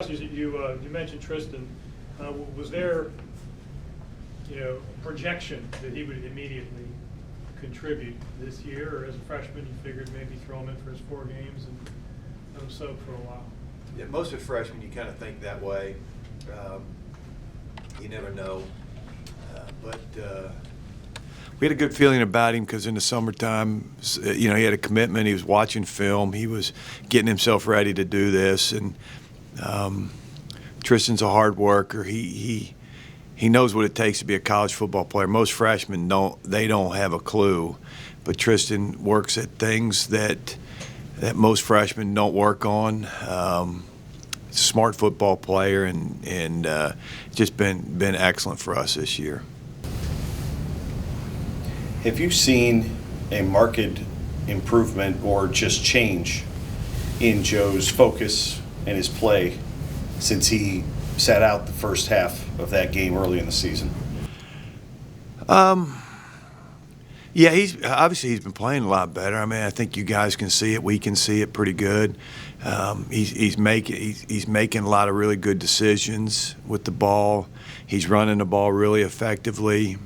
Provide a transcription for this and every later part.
You mentioned Tristan. Was there, projection that he would immediately contribute this year, or as a freshman you figured maybe throw him in for his 4 games and let him soak for a while? Yeah, most of freshmen you kind of think that way. You never know, but we had a good feeling about him because in the summertime, he had a commitment. He was watching film. He was getting himself ready to do this, and Tristan's a hard worker. He knows what it takes to be a college football player. Most freshmen don't have a clue, but Tristan works at things that most freshmen don't work on. He's a smart football player, and just been excellent for us this year. Have you seen a marked improvement or just change in Joe's focus and his play since he sat out the first half of that game early in the season? Yeah, he's been playing a lot better. I mean, I think you guys can see it. We can see it pretty good. He's making a lot of really good decisions with the ball. He's running the ball really effectively.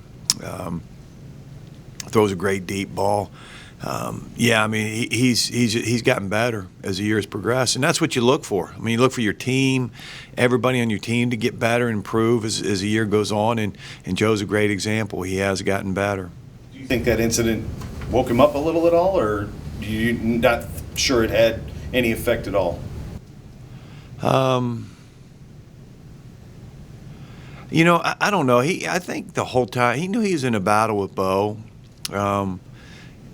Throws a great deep ball. Yeah, I mean, he's gotten better as the years progress, and that's what you look for. I mean, you look for your team, everybody on your team to get better and improve as the year goes on, and Joe's a great example. He has gotten better. Do you think that incident woke him up a little at all, or are you not sure it had any effect at all? I don't know. I think the whole time he knew he was in a battle with Bo.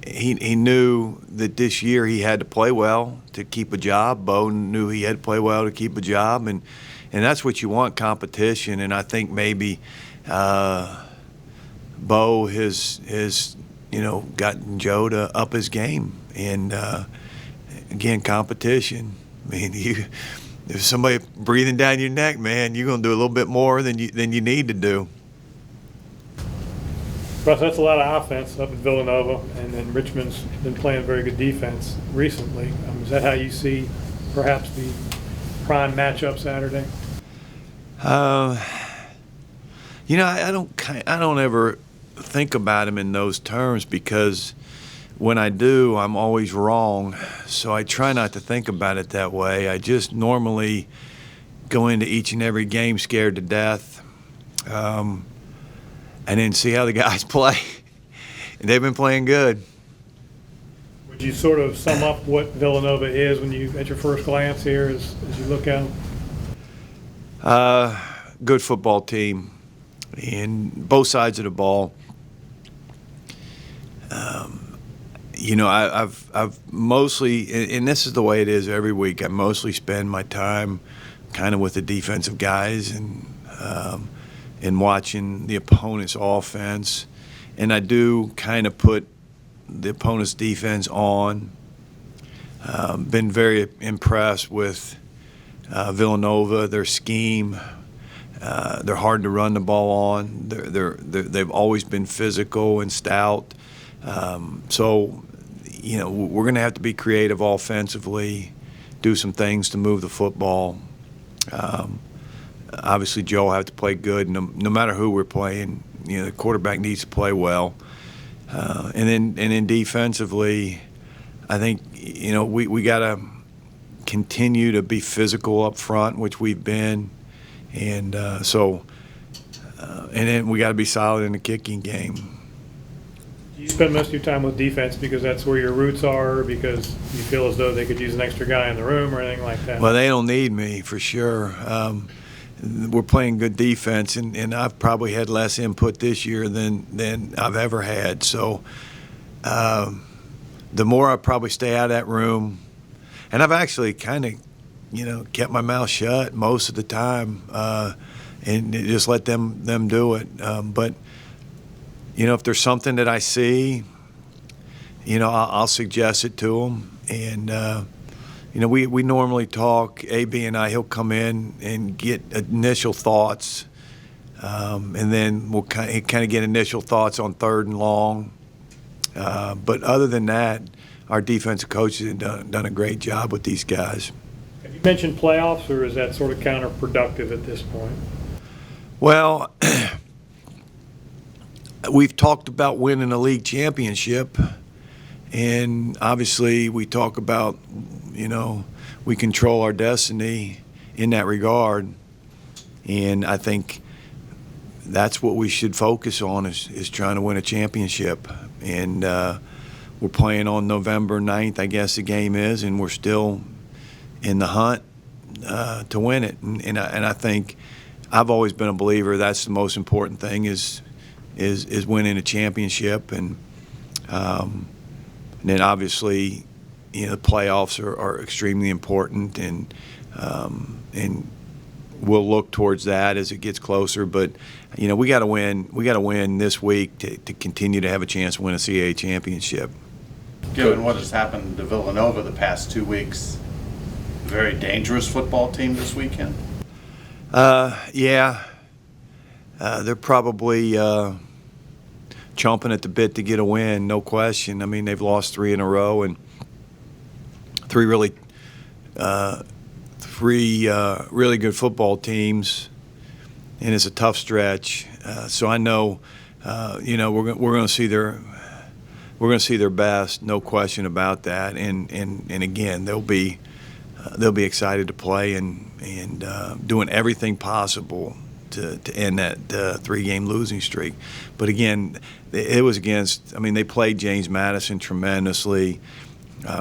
He knew that this year he had to play well to keep a job. Bo knew he had to play well to keep a job, and that's what you want, competition. And I think maybe Bo has gotten Joe to up his game. And again, competition. I mean, if somebody breathing down your neck, man, you're going to do a little bit more than you need to do. Russ, that's a lot of offense up at Villanova, and then Richmond's been playing very good defense recently. Is that how you see perhaps the prime matchup Saturday? I don't ever think about him in those terms, because when I do, I'm always wrong. So I try not to think about it that way. I just normally go into each and every game scared to death. And then see how the guys play. And they've been playing good. Would you sort of sum up what Villanova is at your first glance here as you look out? Good football team, and both sides of the ball. I've mostly, and this is the way it is every week, I mostly spend my time kind of with the defensive guys and watching the opponent's offense. And I do kind of put the opponent's defense on. Been very impressed with Villanova, their scheme. They're hard to run the ball on. They've always been physical and stout. So, we're going to have to be creative offensively, do some things to move the football. Obviously, Joe will have to play good. No matter who we're playing, the quarterback needs to play well. And then defensively, I think we got to continue to be physical up front, which we've been, and and then we got to be solid in the kicking game. Do you spend most of your time with defense because that's where your roots are, or because you feel as though they could use an extra guy in the room or anything like that? Well, they don't need me for sure. We're playing good defense, and I've probably had less input this year than I've ever had. So the more I probably stay out of that room, and I've actually kind of, kept my mouth shut most of the time and just let them do it. But, if there's something that I see, I'll suggest it to them. And, we normally talk, AB and I, he'll come in and get initial thoughts, and then we'll kind of get initial thoughts on 3rd and long. But other than that, our defensive coaches have done a great job with these guys. Have You mentioned playoffs, or is that sort of counterproductive at this point? Well, we've talked about winning a league championship, and obviously we talk about, we control our destiny in that regard, and I think that's what we should focus on is trying to win a championship. And we're playing on November 9th, I guess the game is, and we're still in the hunt to win it. And I think I've always been a believer that's the most important thing is winning a championship. And then obviously, the playoffs are extremely important, and we'll look towards that as it gets closer. But we got to win. We got to win this week to continue to have a chance to win a CAA championship. Given what has happened to Villanova the past 2 weeks, a very dangerous football team this weekend. Yeah, they're probably chomping at the bit to get a win, no question. I mean, they've lost 3 in a row, and three really good football teams, and it's a tough stretch. So I know, we're going to see their best, no question about that. And again, they'll be excited to play and doing everything possible to end that 3-game losing streak. But again, it was against. I mean, they played James Madison tremendously.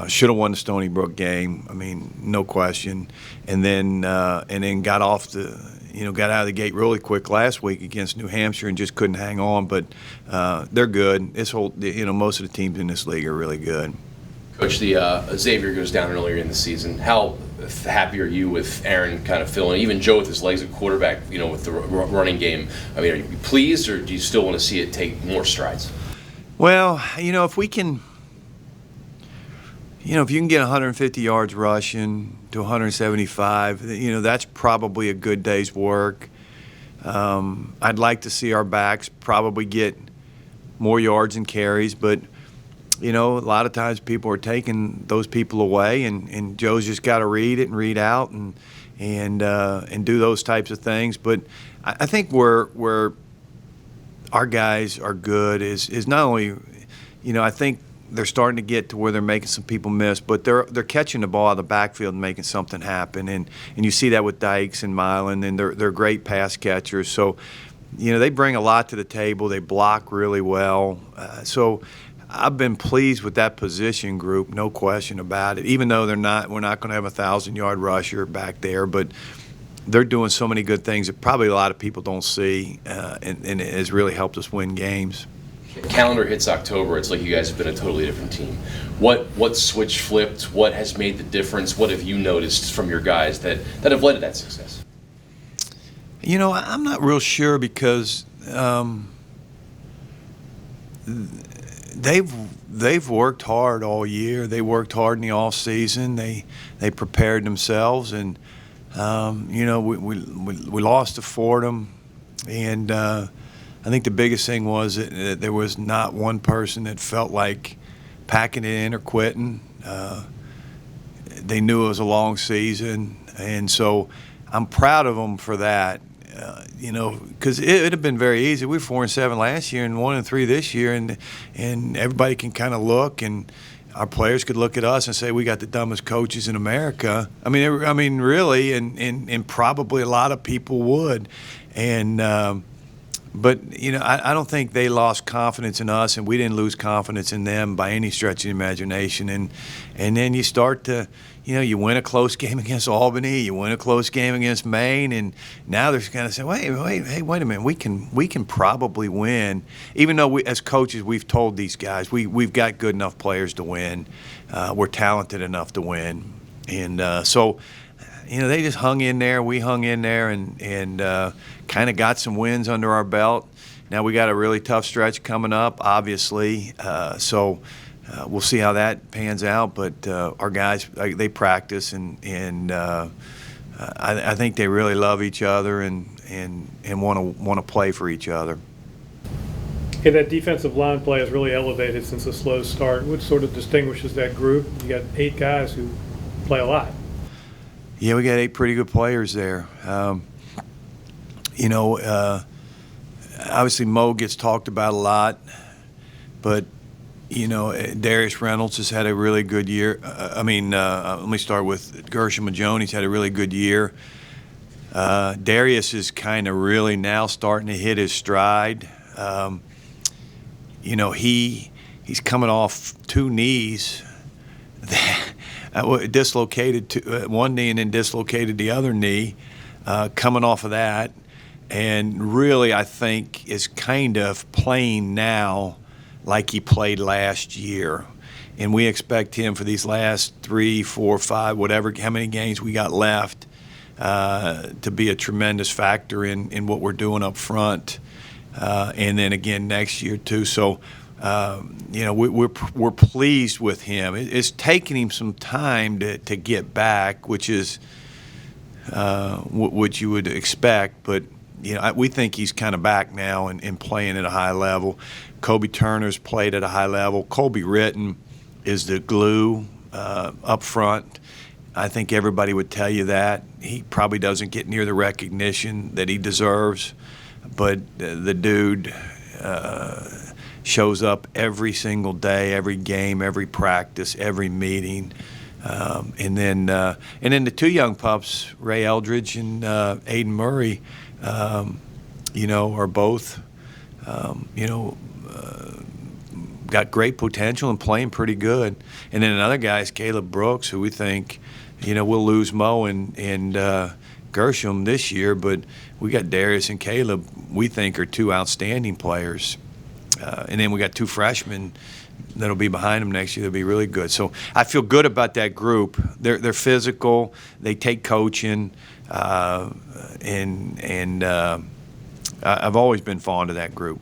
Should have won the Stony Brook game. I mean, no question. And then got out of the gate really quick last week against New Hampshire and just couldn't hang on. But they're good. Most of the teams in this league are really good. Coach, Xavier goes down earlier in the season. How happy are you with Aaron kind of filling, even Joe with his legs at quarterback, with the running game? I mean, are you pleased, or do you still want to see it take more strides? Well, if we can. If you can get 150 yards rushing to 175, that's probably a good day's work. I'd like to see our backs probably get more yards and carries, but, a lot of times people are taking those people away, and Joe's just got to read it and read out and do those types of things. But I think where our guys are good is not only, I think they're starting to get to where they're making some people miss, but they're catching the ball out of the backfield and making something happen. And you see that with Dykes and Milan, and they're great pass catchers. So, they bring a lot to the table. They block really well. So I've been pleased with that position group, no question about it. Even though we're not going to have a 1,000-yard rusher back there, but they're doing so many good things that probably a lot of people don't see, and it has really helped us win games. Calendar hits October, it's like you guys have been a totally different team. What switch flipped? What has made the difference? What have you noticed from your guys that have led to that success? I'm not real sure because they've worked hard all year. They worked hard in the off season. They prepared themselves, and we lost to Fordham, and I think the biggest thing was that there was not one person that felt like packing it in or quitting. They knew it was a long season, and so I'm proud of them for that. Because it would have been very easy. We were 4-7 last year and 1-3 this year, and everybody can kind of look, and our players could look at us and say we got the dumbest coaches in America. I mean, really, and probably a lot of people would, and. But, I don't think they lost confidence in us, and we didn't lose confidence in them by any stretch of the imagination. And then you start to, you win a close game against Albany, you win a close game against Maine, and now they're kind of saying, wait a minute, we can probably win. Even though as coaches we've told these guys we've got good enough players to win, we're talented enough to win, and so. They just hung in there. We hung in there and kind of got some wins under our belt. Now we got a really tough stretch coming up, obviously. So we'll see how that pans out. But our guys, they practice, and I think they really love each other and want to play for each other. Okay, that defensive line play has really elevated since a slow start. What sort of distinguishes that group? You got 8 guys who play a lot. Yeah, we got 8 pretty good players there. You know, obviously Mo gets talked about a lot, but you know, Darius Reynolds has had a really good year. Let me start with Gershom and Jones. He's had a really good year. Darius is kind of really now starting to hit his stride. You know, he's coming off 2 knees that dislocated one knee and then dislocated the other knee, coming off of that, and really I think is kind of playing now like he played last year. And we expect him for these last 3, 4, 5, whatever, how many games we got left, to be a tremendous factor in what we're doing up front, and then again next year too. So, you know, we're pleased with him. It's taking him some time to get back, which is what you would expect, but you know, we think he's kind of back now and playing at a high level. Kobe Turner's played at a high level. Colby Ritten is the glue up front. I think everybody would tell you that. He probably doesn't get near the recognition that he deserves, but the dude shows up every single day, every game, every practice, every meeting. And then the 2 young pups, Ray Eldridge and Aiden Murray, you know, are both, you know, got great potential and playing pretty good. And then another guy is Caleb Brooks, who we think, you know, we'll lose Mo and Gershom this year, but we got Darius and Caleb we think are 2 outstanding players. And then we got 2 freshmen that'll be behind them next year. They'll be really good. So I feel good about that group. They're physical. They take coaching, and I've always been fond of that group.